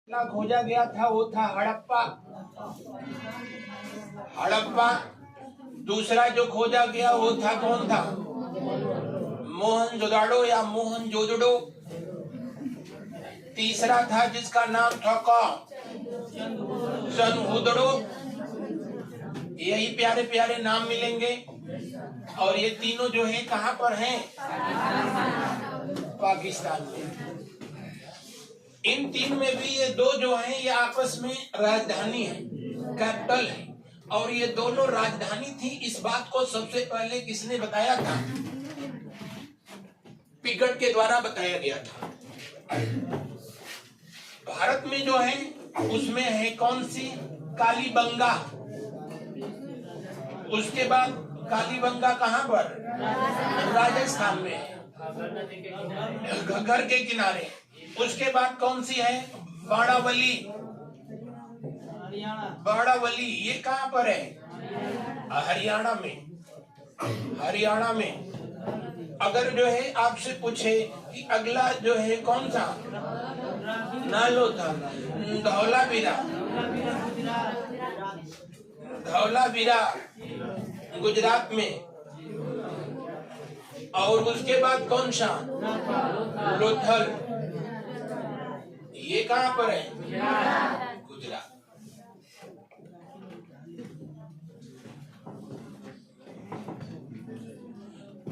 खोजा गया था वो था हड़प्पा। हड़प्पा। दूसरा जो खोजा गया वो था कौन था? मोहनजोदाड़ो या मोहनजोदड़ो। तीसरा था जिसका नाम था चंदहुदड़ो। यही प्यारे प्यारे नाम मिलेंगे और ये तीनों जो है कहां पर हैं? पाकिस्तान में। इन तीन में भी ये दो जो हैं ये आपस में राजधानी है, कैपिटल है। और ये दोनों राजधानी थी, इस बात को सबसे पहले किसने बताया था? पिगट के द्वारा बताया गया था। भारत में जो है उसमें है कौन सी? कालीबंगा। उसके बाद कालीबंगा कहां पर? राजस्थान में, घग्गर के किनारे। उसके बाद कौन सी है? बाड़ावली। बाड़ावली ये कहां पर है? हरियाणा में। हरियाणा में। अगर जो है आपसे पूछे कि अगला जो है कौन सा? नालोथा, धौलावीरा। धौलावीरा गुजरात में। और उसके बाद कौन सा? लोथल। ये कहां पर है? गुजरात।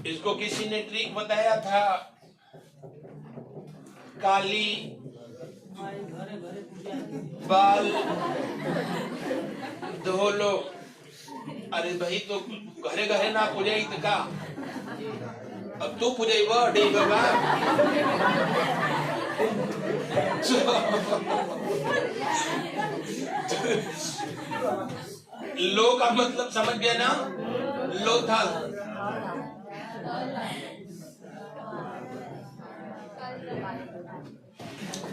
इसको किसी ने ट्रिक बताया था, काली बाल धोलो। अरे भाई तो घरे घरे ना पूजाई तो का? अब तू पूजाई वो बाबा। लो का मतलब समझ गया ना? लोथल।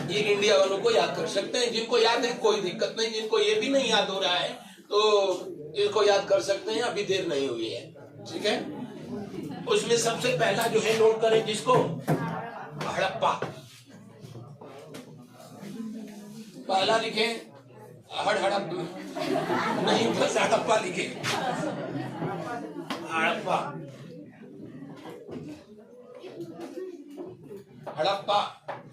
ये इंडिया वालों को याद कर सकते हैं, जिनको याद है कोई दिक्कत नहीं, जिनको ये भी नहीं याद हो रहा है तो इसको याद कर सकते हैं, अभी देर नहीं हुई है। ठीक है। उसमें सबसे पहला जो है नोट करें जिसको, हड़प्पा। पहला लिखे हड़प्पा नहीं, बस हड़प्पा लिखे। हड़प्पा। हड़प्पा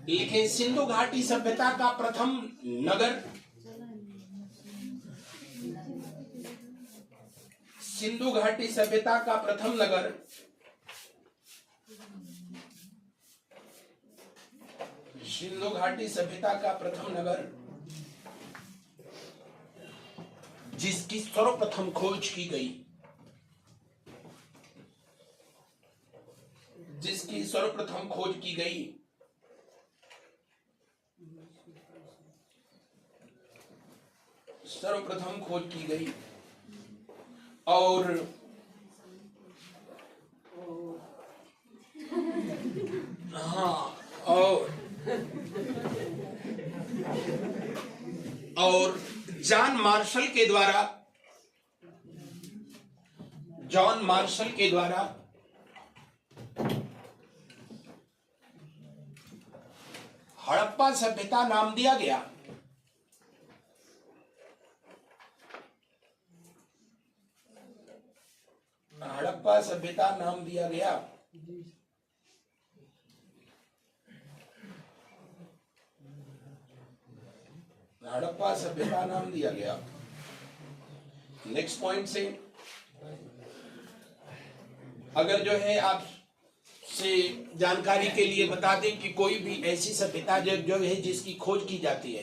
लिखे। सिंधु घाटी सभ्यता का प्रथम नगर। सिंधु घाटी सभ्यता का प्रथम नगर सिंधु घाटी सभ्यता का प्रथम नगर जिसकी सर्वप्रथम खोज की गई, जिसकी सर्वप्रथम खोज की गई, सर्वप्रथम खोज की गई। और हाँ, और जॉन मार्शल के द्वारा, जॉन मार्शल के द्वारा हड़प्पा सभ्यता नाम दिया गया। हड़प्पा सभ्यता नाम दिया गया। हड़प्पा सभ्यता नाम दिया गया। नेक्स्ट पॉइंट से अगर जो है आप से जानकारी के लिए बता दें कि कोई भी ऐसी सभ्यता जो है जिसकी खोज की जाती है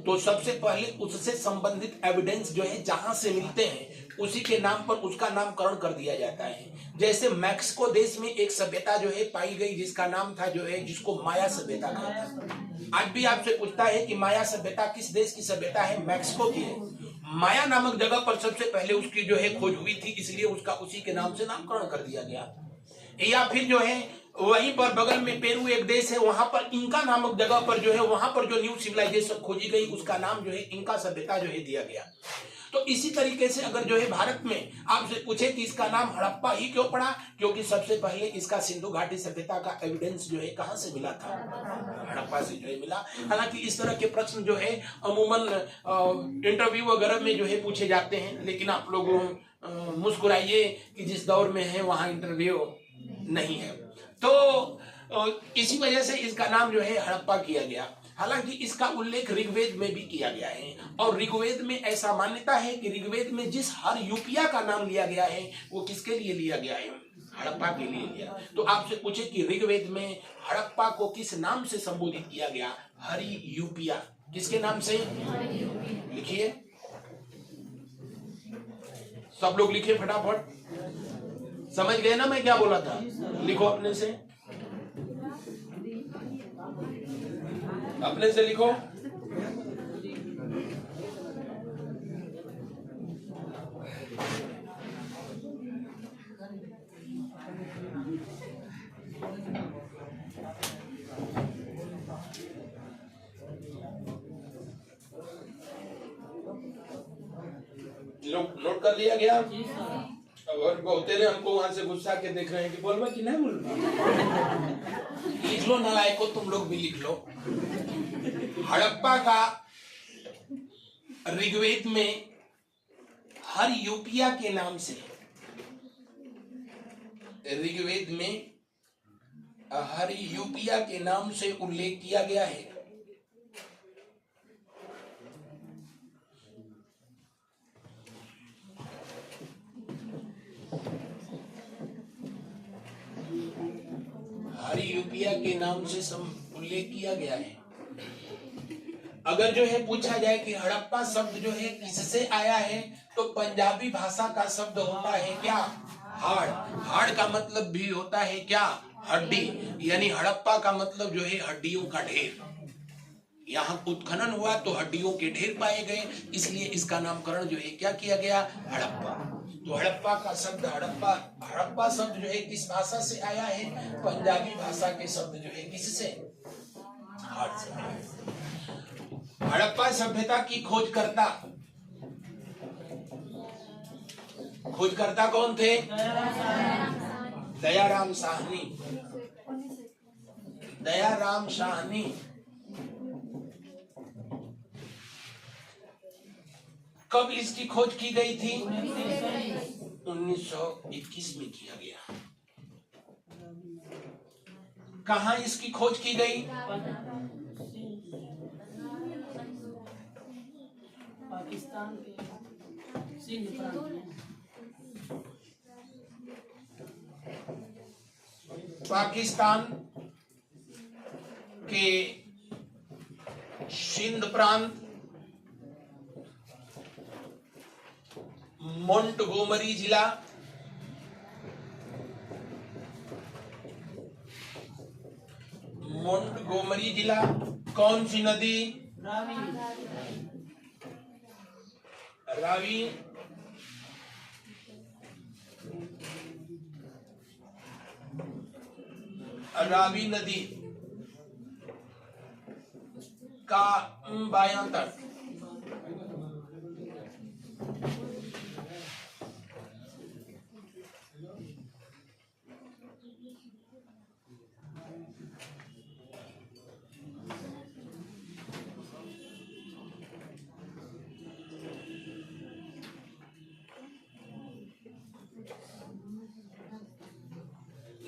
तो सबसे पहले उससे संबंधित एविडेंस जो है जहां से मिलते हैं उसी के नाम पर उसका नामकरण कर दिया जाता है। जैसे मैक्सिको देश में एक सभ्यता जो है पाई गई जिसका नाम था जो है, जिसको माया सभ्यता कहते हैं। आज भी आपसे पूछता है कि माया सभ्यता किस देश की सभ्यता है? मैक्सिको की है। माया नामक जगह पर सबसे पहले उसकी जो है खोज हुई थी, इसलिए उसका उसी के नाम से नामकरण कर दिया गया। या फिर जो है वहीं पर बगल में पेरू एक देश है, वहां पर इंका नामक जगह पर जो है, वहां पर जो न्यू सिविलाइजेशन खोजी गई उसका नाम जो है इंका सभ्यता जो है दिया गया। तो इसी तरीके से अगर जो है भारत में आपसे पूछे कि इसका नाम हड़प्पा ही क्यों पड़ा, क्योंकि सबसे पहले इसका सिंधु घाटी सभ्यता का एविडेंस जो है कहां से मिला था, हड़प्पा से जो है मिला। हालांकि इस तरह के प्रश्न जो है अमूमन इंटरव्यू वगैरह में जो है पूछे जाते हैं, लेकिन आप लोग मुस्कुराइए कि जिस दौर में है वहां इंटरव्यू नहीं है। तो इसी वजह से इसका नाम जो है हड़प्पा किया गया। हालांकि इसका उल्लेख ऋग्वेद में भी किया गया है, और ऋग्वेद में ऐसा मान्यता है कि ऋग्वेद में जिस हर यूपिया का नाम लिया गया है वो किसके लिए लिया गया है, हड़प्पा के लिए लिया। तो आपसे पूछे कि ऋग्वेद में हड़प्पा को किस नाम से संबोधित किया गया, हरि यूपिया, किसके नाम से, लिखिए सब लोग लिखिए फटाफट। समझ गए ना मैं क्या बोला था, लिखो अपने से, अपने से लिखो। नोट कर लिया गया। और बहुते ने हमको वहां से गुस्सा के देख रहे हैं कि बोलवा कि नहीं बोलवा। लिख लो नालायको, तुम लोग भी लिख लो। हड़प्पा का ऋग्वेद में हर यूपिया के नाम से, ऋग्वेद में हर यूपिया के नाम से उल्लेख किया गया है। हर यूपिया के नाम से उल्लेख किया गया है। अगर जो है पूछा जाए कि हड़प्पा शब्द जो है किससे आया है, तो पंजाबी भाषा का शब्द होता है क्या, हाड़। हाड़ का मतलब भी होता है क्या, हड्डी, यानी हड़प्पा का मतलब जो है हड्डियों का ढेर। यहाँ उत्खनन हुआ तो हड्डियों के ढेर पाए गए, इसलिए इसका नामकरण जो है क्या किया गया, हड़प्पा। तो हड़प्पा का शब्द, हड़प्पा शब्द जो है किस भाषा से आया है, पंजाबी भाषा के शब्द जो है किससे, हाड़ से। हड़प्पा सभ्यता की खोजकर्ता कौन थे, दयाराम साहनी। दयाराम साहनी कब इसकी खोज की गई थी, 1921 में किया गया। कहां इसकी खोज की गई, पाकिस्तान के सिंध प्रांत में। पाकिस्तान के सिंध प्रांत, मोंटगोमरी जिला, मोंटगोमरी जिला, कौन सी नदी, रावी। रावी नदी का बायां तट,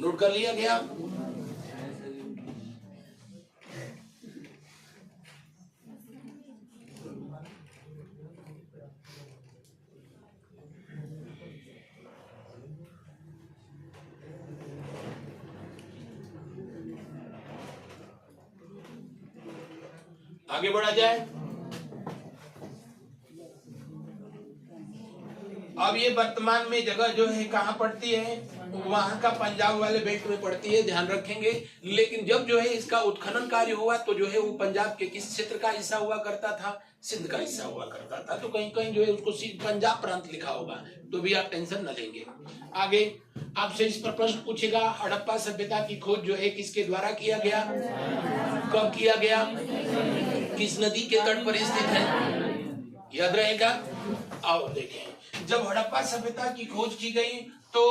नोट कर लिया गया। आगे बढ़ा जाए। अब ये वर्तमान में जगह जो है कहाँ पड़ती है, वहां का पंजाब वाले बेल्ट में पड़ती है, ध्यान रखेंगे। लेकिन जब जो है इसका उत्खनन कार्य हुआ तो जो है वो पंजाब के किस क्षेत्र का हिस्सा हुआ करता था, सिंध का हिस्सा हुआ करता था। तो कहीं कहीं जो है उसको पंजाब प्रांत लिखा होगा, तो भी आप टेंशन न लेंगे। आगे आपसे इस पर प्रश्न पूछेगा, हड़प्पा सभ्यता की खोज जो है किसके द्वारा किया गया, कब किया गया, किस नदी के तट पर स्थित है, याद रहेगा। आओ देखें, जब हड़प्पा सभ्यता की खोज की गई तो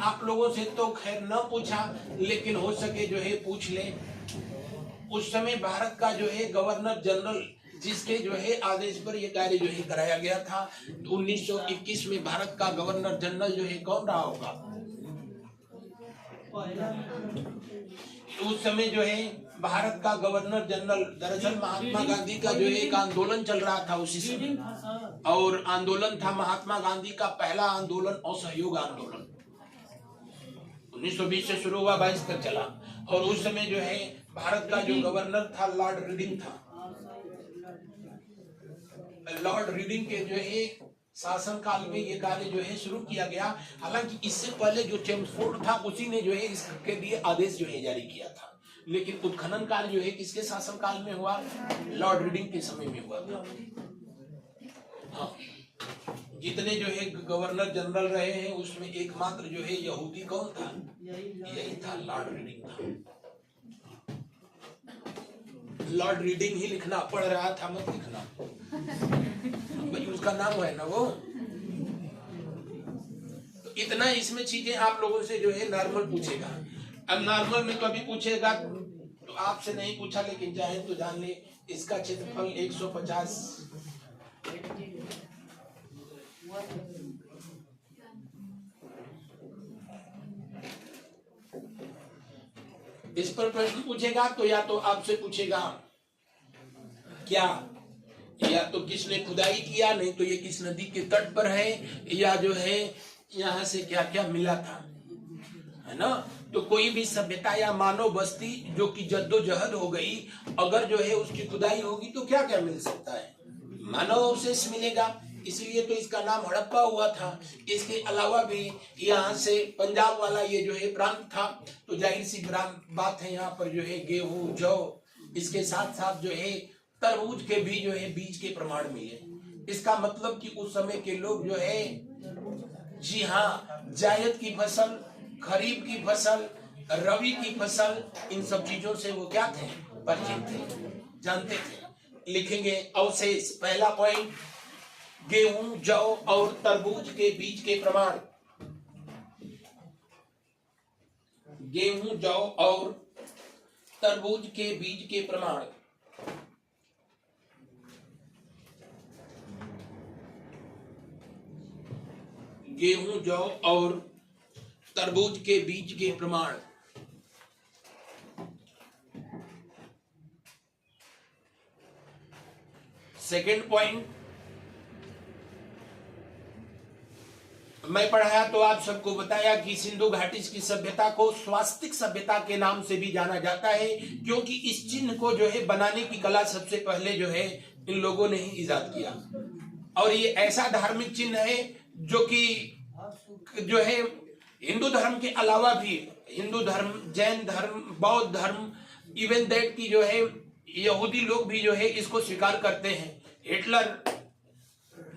आप लोगों से तो खैर न पूछा, लेकिन हो सके जो है पूछ ले। उस समय भारत का जो है गवर्नर जनरल, जिसके जो है आदेश पर यह कार्य जो है कराया गया था, तो 1921 में भारत का गवर्नर जनरल जो है कौन रहा होगा? तो उस समय जो है भारत का गवर्नर जनरल, दरअसल महात्मा गांधी का जो है एक आंदोलन चल रहा था उसी समय, और आंदोलन था महात्मा गांधी का पहला आंदोलन, असहयोग आंदोलन। 1920 से शुरू हुआ, 22 तक चला। और उस समय जो है भारत का जो गवर्नर था लॉर्ड रीडिंग था। लॉर्ड रीडिंग के जो है शासन काल में ये कार्य जो है शुरू किया गया। हालांकि इससे पहले जो चेम्सफोर्ड था उसी ने जो है इसके लिए आदेश जो है जारी किया था, लेकिन उत्खनन कार्य जो है किसके शासन काल में हुआ? लॉर्ड रीडिंग के समय में हुआ था। हाँ, जितने जो है गवर्नर जनरल रहे हैं उसमें एकमात्र जो है यहूदी कौन था? यही था, लॉर्ड रीडिंग था। लॉर्ड रीडिंग ही लिखना पड़ रहा था, मत लिखना भाई, उसका नाम है ना वो। तो इतना इसमें चीजें आप लोगों से जो है नॉर्मल पूछेगा। अब नॉर्मल में कभी पूछेगा तो आपसे नहीं पूछा, लेकिन चाहे तो जान ले, इसका क्षेत्रफल 150। इस पर प्रश्न पूछेगा तो या तो आपसे पूछेगा क्या, या तो किसने खुदाई किया, नहीं तो ये किस नदी के तट पर है, या जो है यहाँ से क्या क्या मिला था, है ना। तो कोई भी सभ्यता या मानव बस्ती जो कि जद्दोजहद हो गई, अगर जो है उसकी खुदाई होगी तो क्या क्या मिल सकता है? मानव अवशेष मिलेगा, इसलिए तो इसका नाम हड़प्पा हुआ था। इसके अलावा भी यहाँ से पंजाब वाला ये जो है प्रांत था, तो जाहिर सी बात है यहाँ पर जो है गेहूं, जौ, इसके साथ साथ जो है तरबूज के भी जो है बीज के प्रमाण मिले। इसका मतलब कि उस समय के लोग जो है, जी हाँ, जायद की फसल, खरीफ की फसल, रबी की फसल, इन सब चीजों से वो क्या थे? परिचित थे, जानते थे। लिखेंगे अवशेष, पहला पॉइंट, गेहूं, जौ और तरबूज के बीज के प्रमाण। गेहूं, जौ और तरबूज के बीज के प्रमाण। गेहूं, जौ और तरबूज के बीज के प्रमाण। सेकेंड पॉइंट, मैं पढ़ाया तो आप सबको बताया कि सिंधु घाटी की सभ्यता को स्वास्तिक सभ्यता के नाम से भी जाना जाता है, क्योंकि इस चिन्ह को जो है बनाने की कला सबसे पहले जो है इन लोगों ने ही इजाद किया। और ये ऐसा धार्मिक चिन्ह है जो कि जो है हिंदू धर्म के अलावा भी, हिंदू धर्म, जैन धर्म, बौद्ध धर्म, इवन दैट की जो है यहूदी लोग भी जो है इसको स्वीकार करते हैं। हिटलर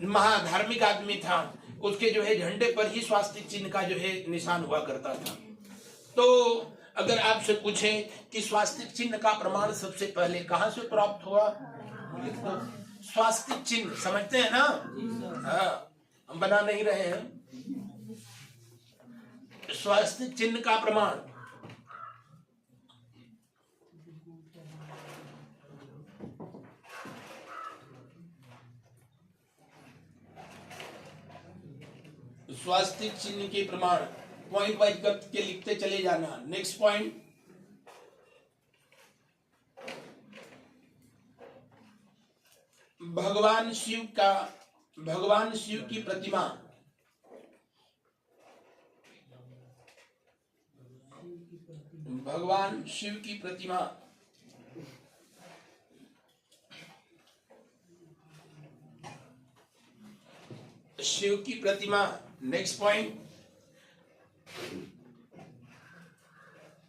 महाधार्मिक आदमी था, उसके जो है झंडे पर ही स्वास्तिक चिन्ह का जो है निशान हुआ करता था। तो अगर आपसे पूछे कि स्वास्तिक चिन्ह का प्रमाण सबसे पहले कहां से प्राप्त हुआ, स्वास्तिक चिन्ह समझते हैं ना? हाँ, हम बना नहीं रहे हैं। स्वास्तिक चिन्ह का प्रमाण स्वास्तिक चिन्ह के प्रमाण पॉइंट वाइज करके लिखते चले जाना। नेक्स्ट पॉइंट, भगवान शिव की प्रतिमा। भगवान शिव की प्रतिमा, शिव की प्रतिमा। नेक्स्ट पॉइंट,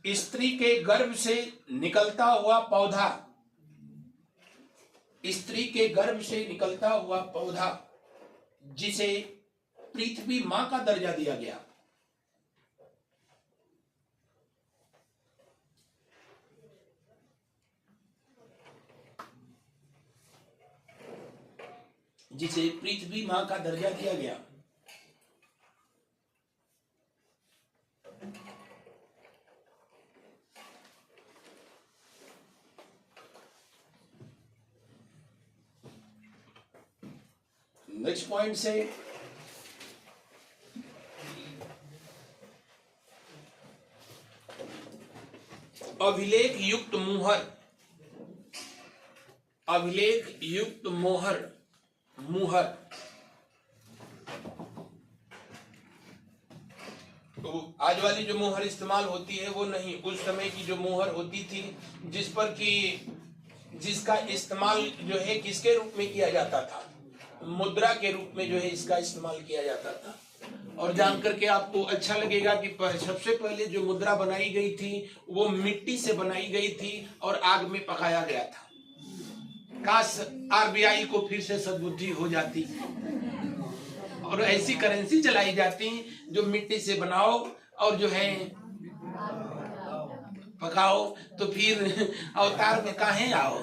स्त्री के गर्भ से निकलता हुआ पौधा। स्त्री के गर्भ से निकलता हुआ पौधा जिसे पृथ्वी मां का दर्जा दिया गया। जिसे पृथ्वी माँ का दर्जा दिया गया। नेक्स्ट पॉइंट से अभिलेख युक्त मुहर, अभिलेख युक्त मोहर, मुहर तो आज वाली जो मोहर इस्तेमाल होती है वो नहीं, उस समय की जो मोहर होती थी जिस पर कि जिसका इस्तेमाल जो है किसके रूप में किया जाता था, मुद्रा के रूप में जो है इसका इस्तेमाल किया जाता था। और जान करके आपको अच्छा लगेगा कि सबसे पहले जो मुद्रा बनाई गई थी वो मिट्टी से बनाई गई थी और आग में पकाया गया था। काश आरबीआई को फिर से सद्बुद्धि हो जाती और ऐसी करेंसी चलाई जाती जो मिट्टी से बनाओ और जो है पकाओ, तो फिर अवतार में काहे आओ।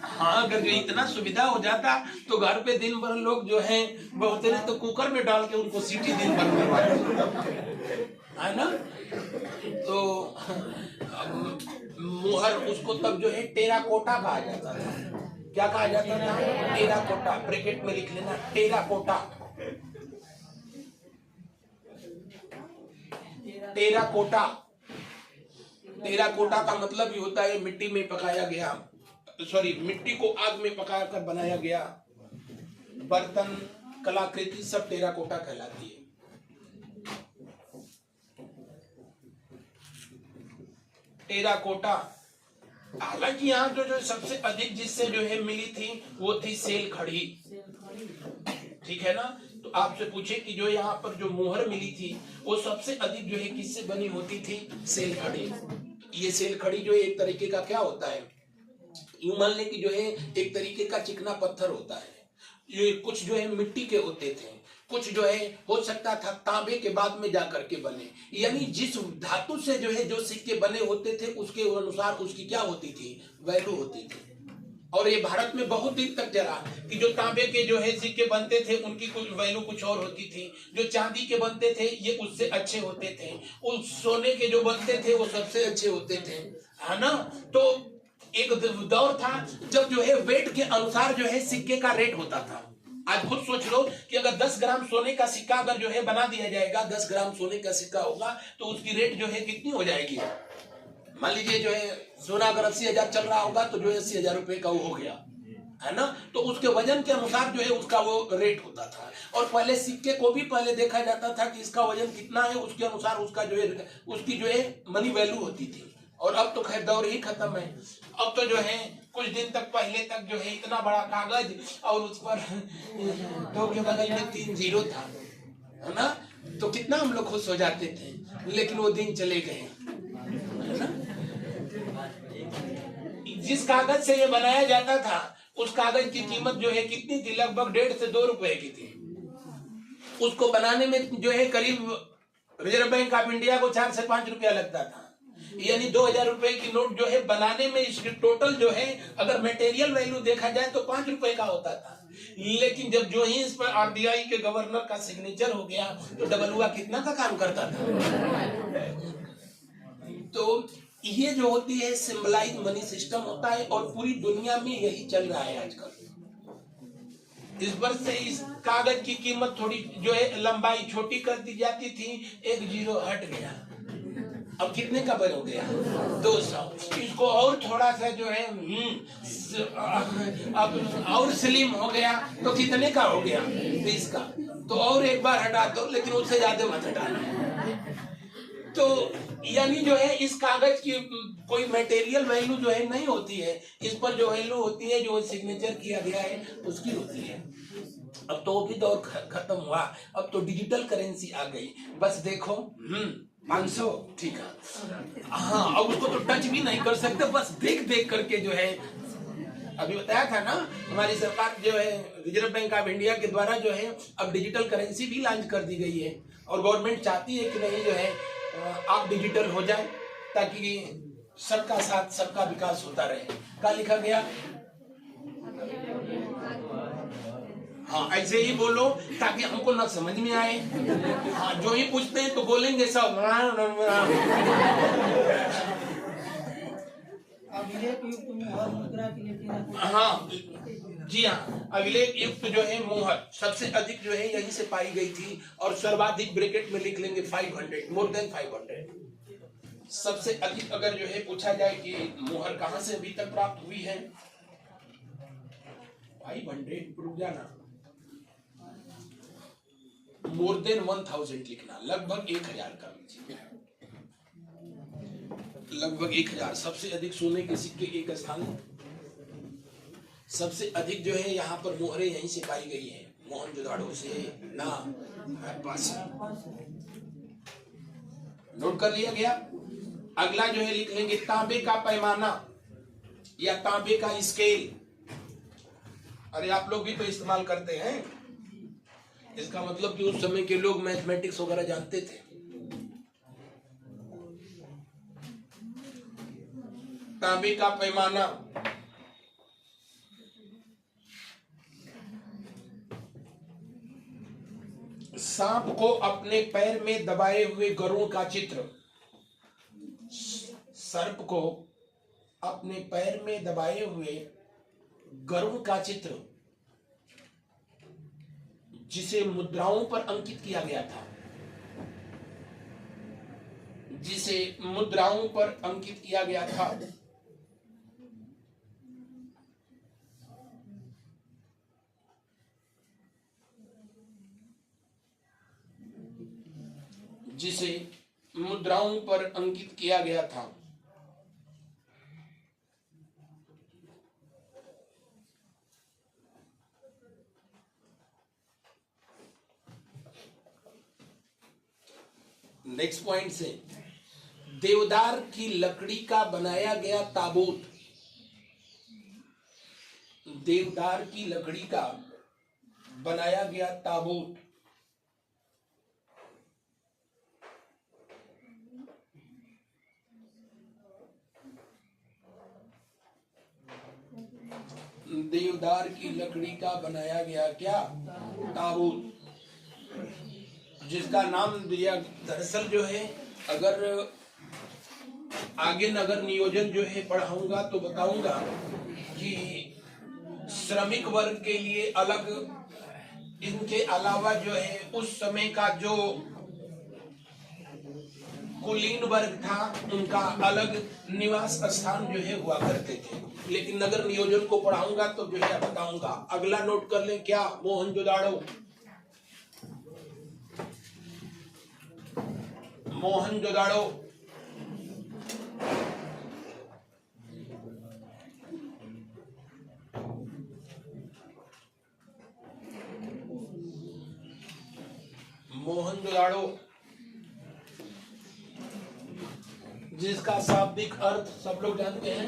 हाँ, अगर जो इतना सुविधा हो जाता तो घर पे दिन भर लोग जो है बहुत ने तो कुकर में डाल के उनको सीटी दिन भर करवाते है ना। तो मुहर उसको तब जो है टेराकोटा कहा जाता था। क्या कहा जाता था? टेराकोटा। ब्रैकेट में लिख लेना टेराकोटा। टेराकोटा, टेराकोटा का मतलब ही होता है मिट्टी में पकाया गया, सॉरी मिट्टी को आग में पका कर बनाया गया बर्तन, कलाकृति सब टेराकोटा कहलाती है। टेराकोटा। हालांकि यहाँ जो सबसे अधिक जिससे जो है मिली थी वो थी सेल खड़ी, ठीक है ना। तो आपसे पूछे कि जो यहाँ पर जो मोहर मिली थी वो सबसे अधिक जो है किससे बनी होती थी? सेल खड़ी। ये सेल खड़ी जो है एक तरीके का क्या होता है, यूं मान ले कि जो है एक तरीके का चिकना पत्थर होता है। ये कुछ जो है मिट्टी के होते थे, कुछ जो है हो सकता था तांबे के बाद में जाकर के बने, यानी जिस धातु से जो है जो सिक्के बने होते थे उसके अनुसार उसकी क्या होती थी? वैल्यू होती थी। और ये भारत में बहुत दिन तक चला कि जो तांबे के जो है सिक्के बनते थे उनकी कुछ वैल्यू कुछ और होती थी, जो चांदी के बनते थे ये उससे अच्छे होते थे, उस सोने के जो बनते थे वो सबसे अच्छे होते थे, है ना। तो एक दौर था जब जो है वेट के अनुसार जो है सिक्के का रेट होता था। आज खुद सोच लो कि अगर 10 ग्राम सोने का सिक्का अगर जो है बना दिया जाएगा, 10 ग्राम सोने का सिक्का होगा तो उसकी रेट जो है कितनी हो जाएगी। मान लीजिए जो है सोना अगर 80,000 चल रहा होगा तो जो है 80,000 रुपए का वो हो गया, है ना। तो उसके वजन के अनुसार जो है उसका वो रेट होता था। और पहले सिक्के को भी पहले देखा जाता था कि इसका वजन कितना है, उसके अनुसार उसका जो है उसकी जो है मनी वैल्यू होती थी। और अब तो खैर दौर ही खत्म है। अब तो जो है कुछ दिन तक पहले तक जो है इतना बड़ा कागज और उस पर 2 के बगल में 3 जीरो था, है ना। तो कितना हम लोग खुश हो जाते थे, लेकिन वो दिन चले गए, है ना। जिस कागज से ये बनाया जाता था उस कागज की कीमत जो है कितनी थी? लगभग 1.5 से 2 रुपए की थी। उसको बनाने में जो है करीब रिजर्व बैंक ऑफ इंडिया को 4 से 5 रुपया लगता था, यानी 2,000 रुपए की नोट जो है बनाने में इसकी टोटल जो है अगर मटेरियल वैल्यू देखा जाए तो 5 रुपए का होता था। लेकिन जब जो ही इस पर आरबीआई के गवर्नर का सिग्नेचर हो गया तो डबल हुआ कितना का काम करता था। तो ये जो होती है सिंबलाइज मनी सिस्टम होता है और पूरी दुनिया में यही चल रहा है आजकल। इस वर्ष से इस कागज की कीमत थोड़ी जो है लंबाई छोटी कर दी जाती थी, 1 जीरो हट गया, अब कितने का बन हो गया? 200। इसको और थोड़ा सा जो है अब और स्लिम हो गया तो कितने का हो गया? 20 का। तो और एक बार हटा दो, लेकिन उससे ज्यादा मत हटाना। तो यानी जो है इस कागज की कोई मटेरियल वैल्यू जो है नहीं होती है, इस पर जो वैल्यू होती है जो सिग्नेचर किया गया है उसकी होती है। अब तो वो भी दौर खत्म हुआ, अब तो डिजिटल करेंसी आ गई। बस देखो 500, ठीक है, हाँ, अब उसको तो टच भी नहीं कर सकते, बस देख देख करके जो है। अभी बताया था ना हमारी सरकार जो है रिजर्व बैंक ऑफ इंडिया के द्वारा जो है अब डिजिटल करेंसी भी लॉन्च कर दी गई है और गवर्नमेंट चाहती है कि नहीं जो है आप डिजिटल हो जाए ताकि सबका साथ सबका विकास होता रहे। क्या लिखा गया? हाँ ऐसे ही बोलो ताकि हमको ना समझ में आए। हाँ जो ही पूछते हैं तो बोलेंगे सब। अभिलेख युक्त मुहर मुद्रा के लिए 13 हाँ जी हाँ, अभिलेख युक्त जो है मोहर सबसे अधिक जो है यहीं से पाई गई थी, और सर्वाधिक ब्रैकेट में लिख लेंगे 500, मोर देन 500। सबसे अधिक अगर जो है पूछा जाए कि मोहर कहां से अभी तक प्राप्त हुई है, 500 रुक जाना, मोर देन 1000 लिखना, लगभग 1000 कर लीजिए, लगभग 1000। सबसे अधिक सोने के सिक्के एक स्थान, सबसे अधिक जो है यहाँ पर मोहरें यहीं से पाई गई हैं, मोहनजोदाड़ो से ना हड़प्पा से। नोट कर लिया गया। अगला जो है लिख लेंगे तांबे का पैमाना या तांबे का स्केल। अरे आप लोग भी तो इस्तेमाल करते हैं, इसका मतलब कि उस समय के लोग मैथमेटिक्स वगैरह जानते थे। तांबे का पैमाना, सांप को अपने पैर में दबाए हुए गरुड़ का चित्र, सर्प को अपने पैर में दबाए हुए गरुड़ का चित्र जिसे मुद्राओं पर अंकित किया गया था, जिसे मुद्राओं पर अंकित किया गया था, जिसे मुद्राओं पर अंकित किया गया था, नेक्स्ट पॉइंट से देवदार की लकड़ी का बनाया गया ताबूत, देवदार की लकड़ी का बनाया गया ताबूत देवदार की लकड़ी का बनाया गया क्या, ताबूत, जिसका नाम दिया। दरअसल जो है अगर आगे नगर नियोजन जो है पढ़ाऊंगा तो बताऊंगा कि श्रमिक वर्ग के लिए अलग, इनके अलावा जो है उस समय का जो कुलीन वर्ग था उनका अलग निवास स्थान जो है हुआ करते थे, लेकिन नगर नियोजन को पढ़ाऊंगा तो जो है बताऊंगा। अगला नोट कर लें क्या, मोहनजोदाड़ो, मोहनजोदाड़ो मोहनजोदाड़ो जिसका शाब्दिक अर्थ सब लोग जानते हैं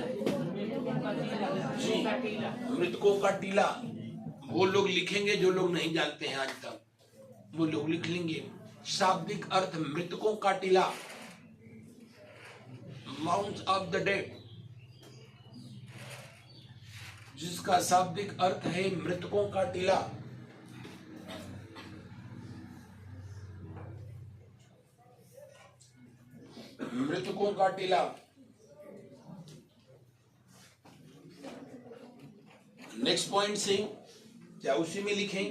जी, मृतकों का टीला। वो लोग लिखेंगे जो लोग नहीं जानते हैं आज तक, वो लोग लिख लेंगे शाब्दिक अर्थ मृतकों का टीला, माउंट ऑफ द डेड, जिसका शाब्दिक अर्थ है मृतकों का टीला। मृतकों का टीला। नेक्स्ट पॉइंट से क्या उसी में लिखें,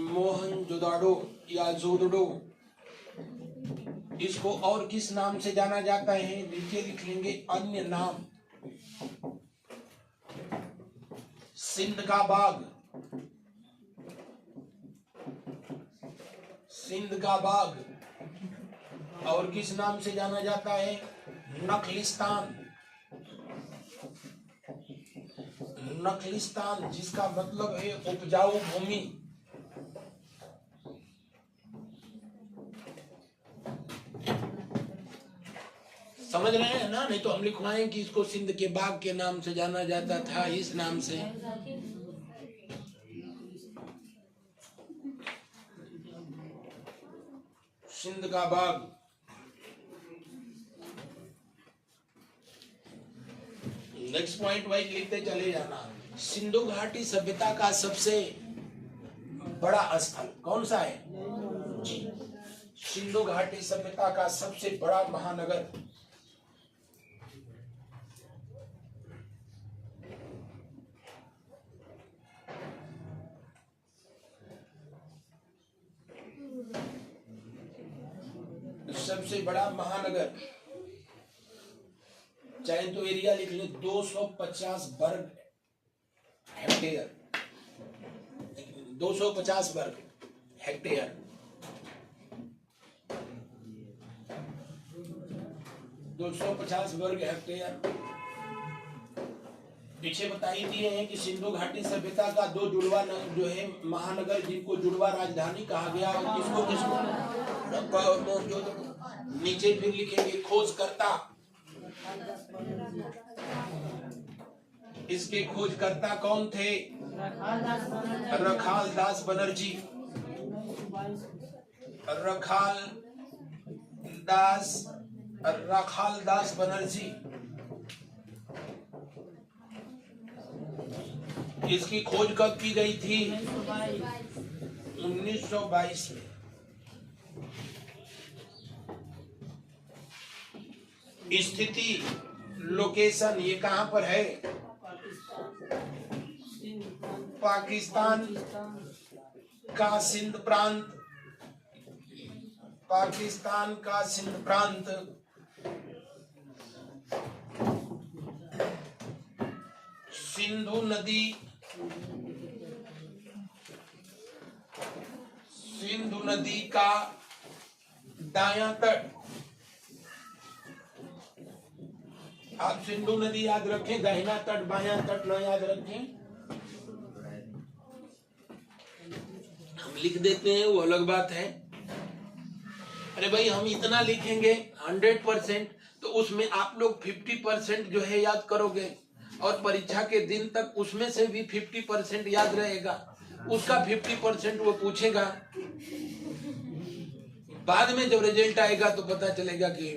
मोहनजोदाड़ो या जोदड़ो, इसको और किस नाम से जाना जाता है, नीचे लिख लेंगे अन्य नाम, सिंध का बाग, सिंध का बाग, और किस नाम से जाना जाता है, नखलिस्तान, नखलिस्तान जिसका मतलब है उपजाऊ भूमि। समझ रहे हैं ना, नहीं तो हम लिखवाएं कि इसको सिंध के बाग के नाम से जाना जाता था, इस नाम से। सिंध का बाग। नेक्स्ट पॉइंट वाइज लिखते चले जाना। सिंधु घाटी सभ्यता का सबसे बड़ा स्थल कौन सा है जी? सिंधु घाटी सभ्यता का सबसे बड़ा महानगर सबसे बड़ा महानगर, चाहे तो एरिया लिख ले, 250 वर्ग हेक्टेयर, 250 वर्ग हेक्टेयर, 250 वर्ग हेक्टेयर। पीछे बता ही दिए हैं कि सिंधु घाटी सभ्यता का दो जुड़वा जो है महानगर, जिनको जुड़वा राजधानी कहा गया, और किसको किसको जो नीचे फिर लिखेंगे खोजकर्ता, इसके खोजकर्ता कौन थे? रखाल दास बनर्जी, रखाल दास बनर्जी। इसकी खोज कब की गई थी? 1922 में। स्थिति लोकेशन ये कहां पर है? पाकिस्तान का सिंध प्रांत, पाकिस्तान का सिंध प्रांत। सिंधु नदी, सिंधु नदी का दायां तट, आप सिंधु नदी याद रखें, दाहिना तट बायां तट न याद रखें, हम लिख देते हैं वो अलग बात है। अरे भाई हम इतना लिखेंगे 100%, तो उसमें आप लोग 50% जो है याद करोगे, और परीक्षा के दिन तक उसमें से भी 50% याद रहेगा, उसका 50% वो पूछेगा। बाद में जब रिजल्ट आएगा तो पता चलेगा कि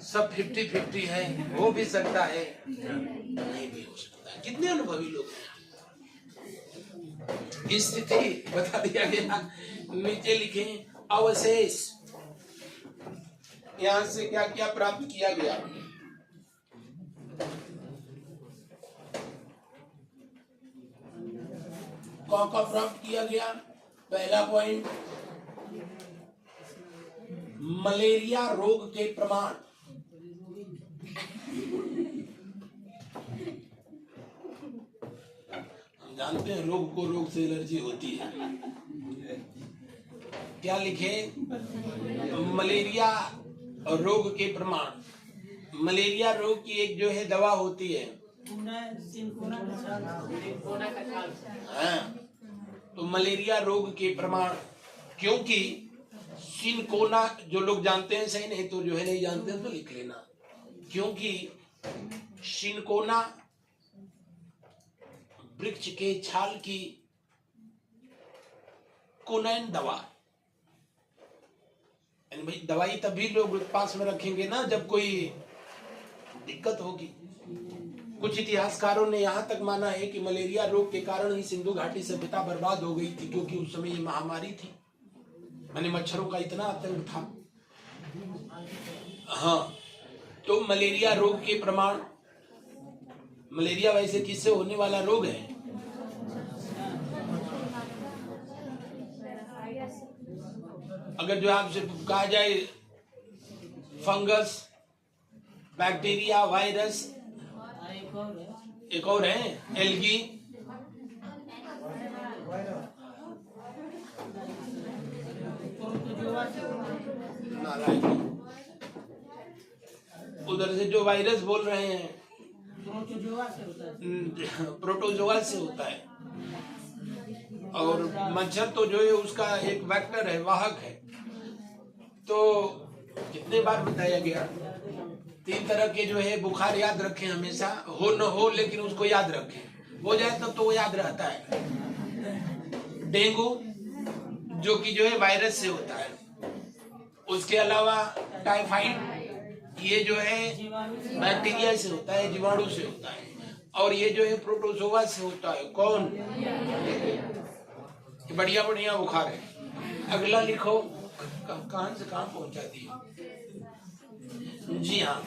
सब 50-50 है, हो भी सकता है नहीं भी हो सकता है। कितने अनुभवी लोग हैं। स्थिति बता दिया गया, नीचे लिखें अवशेष, यहां से क्या क्या प्राप्त किया गया। कौन का प्राप्त किया गया? पहला पॉइंट, मलेरिया रोग के प्रमाण। जानते हैं रोग को रोग से एलर्जी होती है। क्या लिखे? मलेरिया रोग के प्रमाण। मलेरिया रोग की एक जो है दवा होती है, हाँ, तो मलेरिया रोग के प्रमाण, क्योंकि सिनकोना जो लोग जानते हैं सही, नहीं तो जो है नहीं जानते हैं तो लिख लेना, क्योंकि सिनकोना वृक्ष के छाल की कोनैन दवा, भाई दवाई तभी लोग पास में रखेंगे ना जब कोई दिक्कत होगी। कुछ इतिहासकारों ने यहाँ तक माना है कि मलेरिया रोग के कारण ही सिंधु घाटी सभ्यता बर्बाद हो गई थी, क्योंकि उस समय ये महामारी थी, माने मच्छरों का इतना आतंक था। हाँ, तो मलेरिया रोग के प्रमाण, मलेरिया वैसे किससे होने वाला रोग है? अगर जो आपसे कहा जाए फंगस, बैक्टीरिया, वायरस, एक और है एल्गी, उधर से जो वायरस बोल रहे हैं प्रोटोजोआ से होता है, और मच्छर तो जो है उसका एक वेक्टर है, वाहक है। तो कितने बार बताया गया, 3 तरह के जो है बुखार याद रखें हमेशा, हो न हो लेकिन उसको याद रखें, हो जाए तब तो वो याद रहता है। डेंगू जो कि जो है वायरस से होता है, उसके अलावा टाइफाइड ये जो है बैक्टीरिया से होता है, जीवाणु से होता है, और ये जो है प्रोटोजोआ से होता है। कौन? बढ़िया बढ़िया बुखार है। अगला लिखो, कहां से कहां पहुंचा दिया। जी हाँ,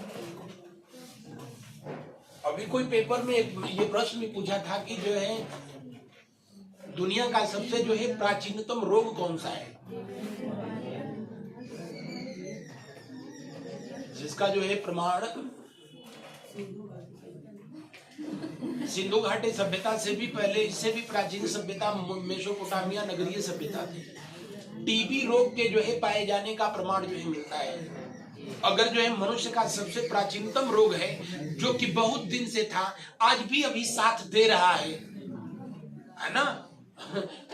अभी कोई पेपर में ये प्रश्न भी पूछा था कि जो है दुनिया का सबसे जो है प्राचीनतम रोग कौन सा है, जिसका जो है प्रमाण सिंधु घाटी सभ्यता से भी पहले, इससे भी प्राचीन सभ्यता मेसोपोटामिया नगरीय सभ्यता थी। टीबी रोग के जो है पाए जाने का प्रमाण जो है मिलता है। अगर जो है मनुष्य का सबसे प्राचीनतम रोग है जो कि बहुत दिन से था, आज भी अभी साथ दे रहा है ना,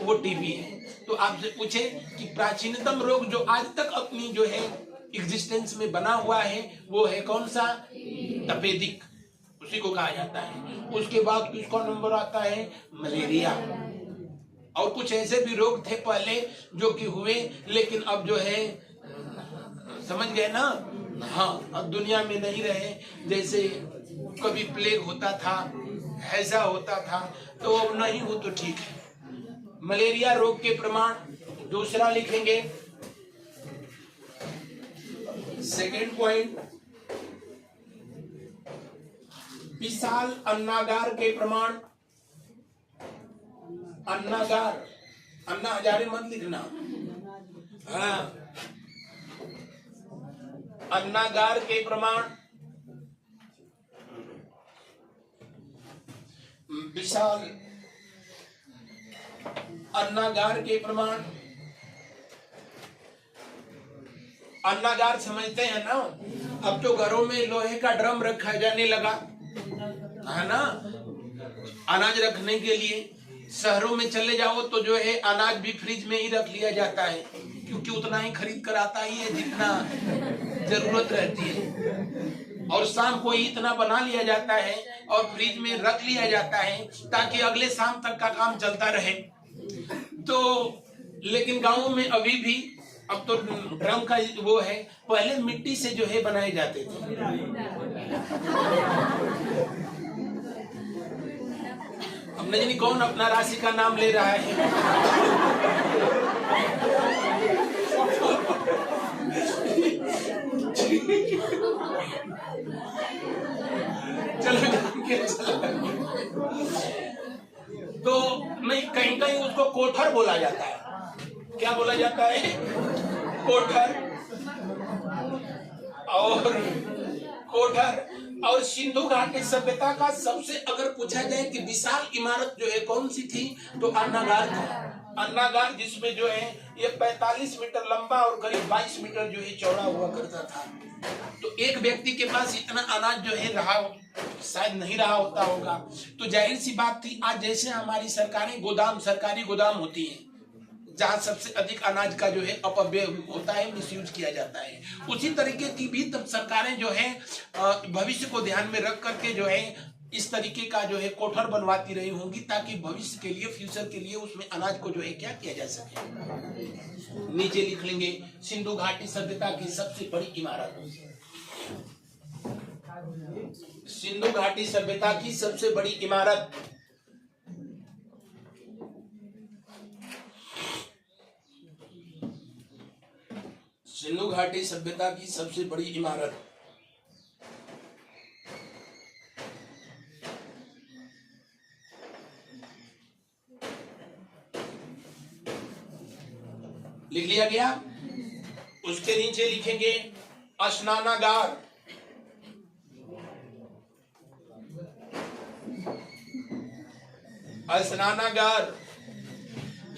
वो टीबी है। तो आपसे पूछे कि प्राचीनतम रोग जो आज तक अपनी जो है एग्जिस्टेंस में बना हुआ है वो है कौन सा? तपेदिक, उसी को कहा जाता है। उसके बाद किसका नंबर आता है? मलेरिया। और कुछ ऐसे भी रोग थे पहले जो कि हुए, लेकिन अब जो है समझ गए ना, हाँ, अब दुनिया में नहीं रहे। जैसे कभी प्लेग होता था, हैजा होता था, तो अब नहीं हो तो ठीक है। मलेरिया रोग के प्रमाण दूसरा लिखेंगे। सेकेंड पॉइंट, विशाल अन्नागार के प्रमाण। अन्नागार, अन्ना हजारे मत लिखना, हाँ, अन्नागार के प्रमाण। विशाल अन्नागार के प्रमाण। अन्नागार समझते हैं ना? अब तो घरों में लोहे का ड्रम रखा जाने लगा है ना, अनाज रखने के लिए। शहरों में चले जाओ तो जो है अनाज भी फ्रिज में ही रख लिया जाता है, क्योंकि उतना ही खरीद कर आता ही है जितना जरूरत रहती है। और शाम को ही इतना बना लिया जाता है और फ्रिज में रख लिया जाता है ताकि अगले शाम तक का काम चलता रहे। तो लेकिन गांवों में अभी भी, अब तो ड्रम का वो है, पहले मिट्टी से जो है बनाए जाते थे। अब नहीं जानी कौन अपना राशि का नाम ले रहा है। चलो तो नहीं, कहीं कहीं उसको कोठर बोला जाता है। क्या बोला जाता है? कोठर। और कोठर। और सिंधु घाटी सभ्यता का सबसे अगर पूछा जाए कि विशाल इमारत जो है कौन सी थी, तो अन्नागार था। अन्नागार जिसमें जो है ये 45 मीटर लंबा और करीब 22 मीटर जो है चौड़ा हुआ करता था। तो एक व्यक्ति के पास इतना अनाज जो है रहा शायद नहीं रहा होता होगा। तो जाहिर सी बात थी, आज जैसे हमारी सरकारी गोदाम होती है जहाँ सबसे अधिक अनाज का जो है अपव्यय होता है, मिसयूज किया जाता है, उसी तरीके की भी तब सरकारें जो है भविष्य को ध्यान में रख करके जो है इस तरीके का जो है कोठर बनवाती रही होंगी, ताकि भविष्य के लिए, फ्यूचर के लिए उसमें अनाज को जो है क्या किया जा सके। नीचे लिख लेंगे सिंधु घाटी सभ्यता की सबसे बड़ी इमारत। सिंधु घाटी सभ्यता की सबसे बड़ी इमारत, सिंधु घाटी सभ्यता की सबसे बड़ी इमारत लिख लिया गया। उसके नीचे लिखेंगे स्नानागार। स्नानागार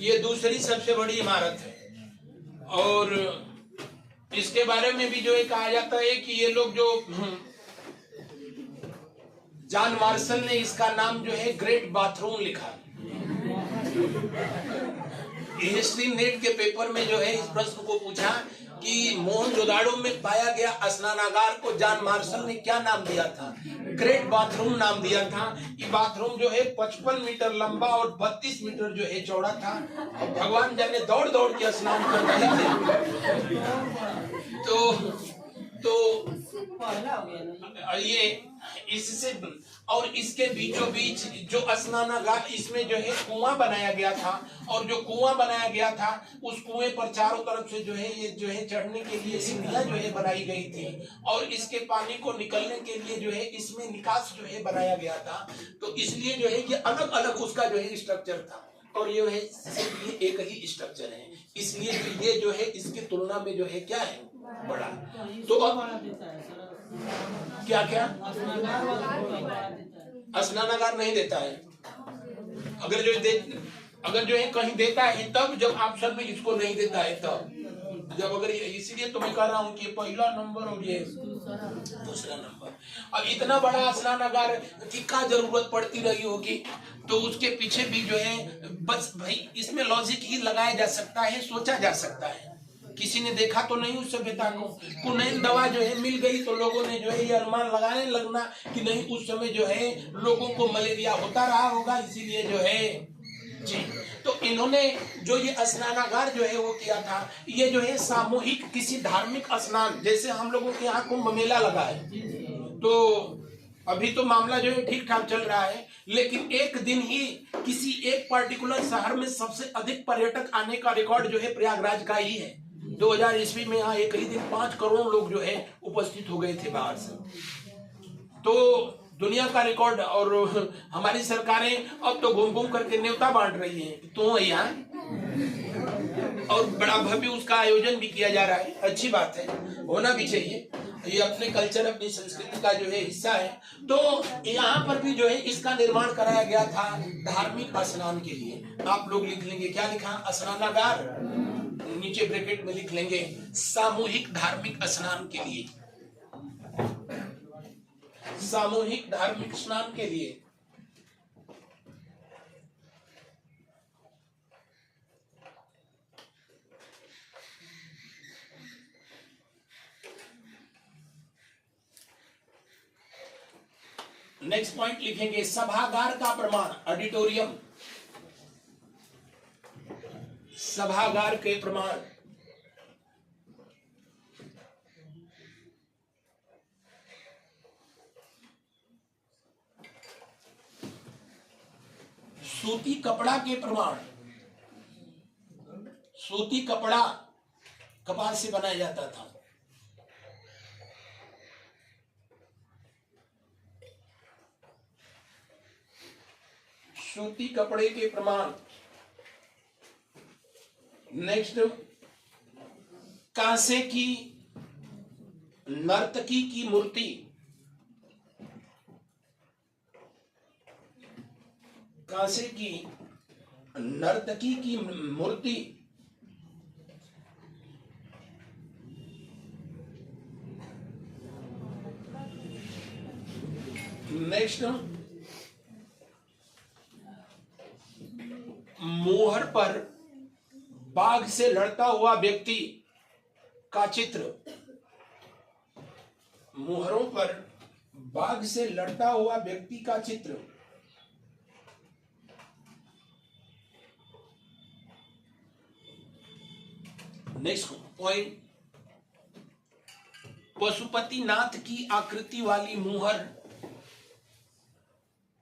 ये दूसरी सबसे बड़ी इमारत है। और इसके बारे में भी जो है कहा जाता है कि ये लोग जो जॉन मार्शल ने इसका नाम जो है ग्रेट बाथरूम लिखा। हिस्ट्री नेट के पेपर में जो है इस प्रश्न को पूछा कि मोहनजोदाड़ो में पाया गया स्नानागार को जॉन मार्शल ने क्या नाम दिया था? ग्रेट बाथरूम नाम दिया था। ये बाथरूम जो है 55 मीटर लंबा और 32 मीटर जो है चौड़ा था। और भगवान जाने दौड़ दौड़ के स्नान कर रहे थे। तो पहला हो गया ना ये इससे और इसके बीचों बीच जो स्नानागार, इसमें जो है कुआं बनाया गया था, और जो कुआं बनाया गया था उस कुएं पर चारों तरफ से जो है ये जो है चढ़ने के लिए सीढ़ियां जो है बनाई गई थी, और इसके पानी को निकलने के लिए जो है इसमें निकास जो है बनाया गया था। तो इसलिए जो है ये अलग अलग उसका जो है स्ट्रक्चर था, और ये है सिर्फ ये एक ही स्ट्रक्चर है, इसलिए ये जो है इसकी तुलना में जो है क्या है, बड़ा। तो अब बना देता है सर क्या क्या स्नानागार वाला फोटो बना देता है स्नानागार नहीं देता है। अगर जो है कहीं देता है तब, जब ऑप्शन में इसको नहीं देता है तब, जब अगर इसीलिए तो मैं कह रहा हूँ कि पहला नंबर और ये दूसरा नंबर। अब इतना बड़ा स्नानागार की क्या जरूरत पड़ती रही होगी, तो उसके पीछे भी जो है बस भाई इसमें लॉजिक ही लगाया जा सकता है, सोचा जा सकता है। किसी ने देखा तो नहीं उस सभ्यता को, कुनैन दवा जो है मिल गई तो लोगों ने जो है ये अनुमान लगाने लगना कि नहीं उस समय जो है लोगों को मलेरिया होता रहा होगा, इसीलिए जो है जी। तो इन्होंने जो ये स्नानागार जो है वो किया था, ये जो है सामूहिक किसी धार्मिक स्नान, जैसे हम लोगों के यहाँ कुंभ मेला लगा है, तो अभी तो मामला जो है ठीक ठाक चल रहा है, लेकिन एक दिन ही किसी एक पर्टिकुलर शहर में सबसे अधिक पर्यटक आने का रिकॉर्ड जो है प्रयागराज का ही है। 2000 ईस्वी में यहाँ एक ही दिन 5 करोड़ लोग जो है उपस्थित हो गए थे बाहर से, तो दुनिया का रिकॉर्ड। और हमारी सरकारें अब तो घूम घूम करके न्योता बांट रही है, तो यहाँ और बड़ा भव्य उसका आयोजन भी किया जा रहा है, अच्छी बात है, होना भी चाहिए, ये अपने कल्चर अपनी संस्कृति का जो है हिस्सा है। तो यहाँ पर भी जो है इसका निर्माण कराया गया था धार्मिक स्नान के लिए। आप लोग लिख लेंगे, क्या लिखा, स्नानागार, नीचे ब्रैकेट में लिख लेंगे सामूहिक धार्मिक स्नान के लिए, सामूहिक धार्मिक स्नान के लिए। नेक्स्ट पॉइंट लिखेंगे सभागार का प्रमाण, ऑडिटोरियम, सभागार के प्रमाण। सूती कपड़ा के प्रमाण, सूती कपड़ा कपास से बनाया जाता था। सूती कपड़े के प्रमाण। नेक्स्ट, कांसे की नर्तकी की मूर्ति, कांसे की नर्तकी की मूर्ति। नेक्स्ट, मोहर पर बाघ से लड़ता हुआ व्यक्ति का चित्र, मोहरों पर बाघ से लड़ता हुआ व्यक्ति का चित्र। नेक्स्ट पॉइंट, पशुपतिनाथ की आकृति वाली मुहर,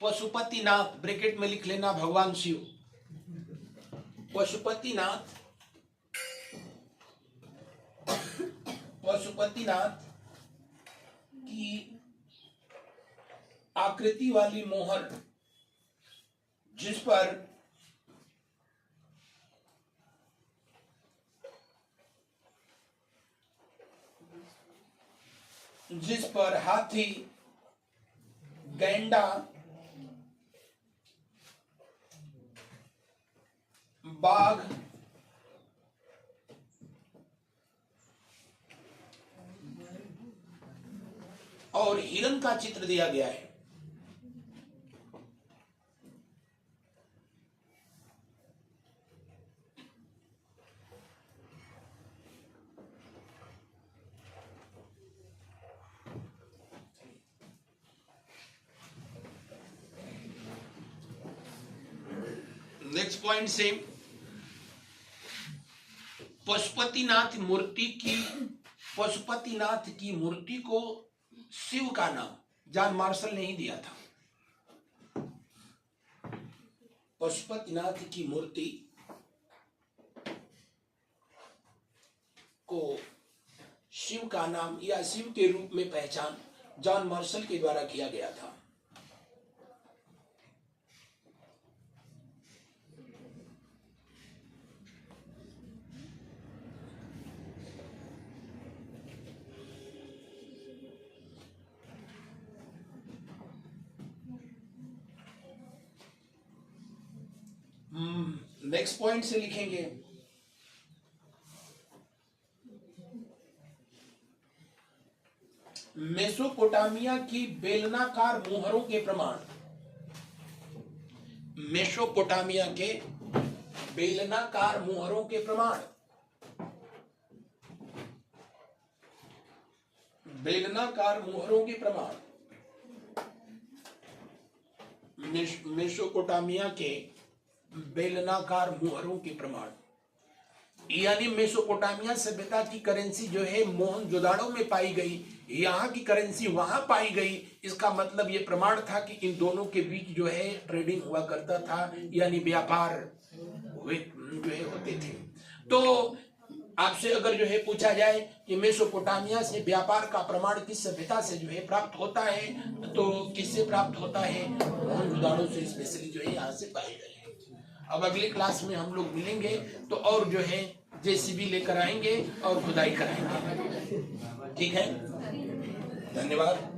पशुपतिनाथ ब्रैकेट में लिख लेना भगवान शिव, पशुपतिनाथ, पशुपतिनाथ की आकृति वाली मोहर जिस पर हाथी, गैंडा, बाघ, और हिरण का चित्र दिया गया है। नेक्स्ट पॉइंट सेम, पशुपतिनाथ मूर्ति की पशुपतिनाथ की मूर्ति को शिव का नाम जॉन मार्शल ने ही दिया था। पशुपतिनाथ की मूर्ति को शिव का नाम या शिव के रूप में पहचान जॉन मार्शल के द्वारा किया गया था। नेक्स्ट पॉइंट से लिखेंगे, मेसोपोटामिया की बेलनाकार मोहरों के प्रमाण। मेसोपोटामिया के बेलनाकार मोहरों के प्रमाण। बेलनाकार मोहरों के प्रमाण। मेसोपोटामिया के बेलनाकार मोहरों के प्रमाण, यानी मेसोपोटामिया सभ्यता की करेंसी जो है मोहनजोदाड़ो में पाई गई, यहाँ की करेंसी वहां पाई गई। इसका मतलब ये प्रमाण था कि इन दोनों के बीच जो है ट्रेडिंग हुआ करता था, यानी व्यापार जो है होते थे। तो आपसे अगर जो है पूछा जाए कि मेसोपोटामिया से व्यापार का प्रमाण किस सभ्यता से जो है प्राप्त होता है, तो किससे प्राप्त होता है? मोहनजोदाड़ो से स्पेशली जो है यहाँ से पाए गए। अब अगली क्लास में हम लोग मिलेंगे तो और जो है जेसीबी लेकर आएंगे और खुदाई कराएंगे। ठीक है, धन्यवाद।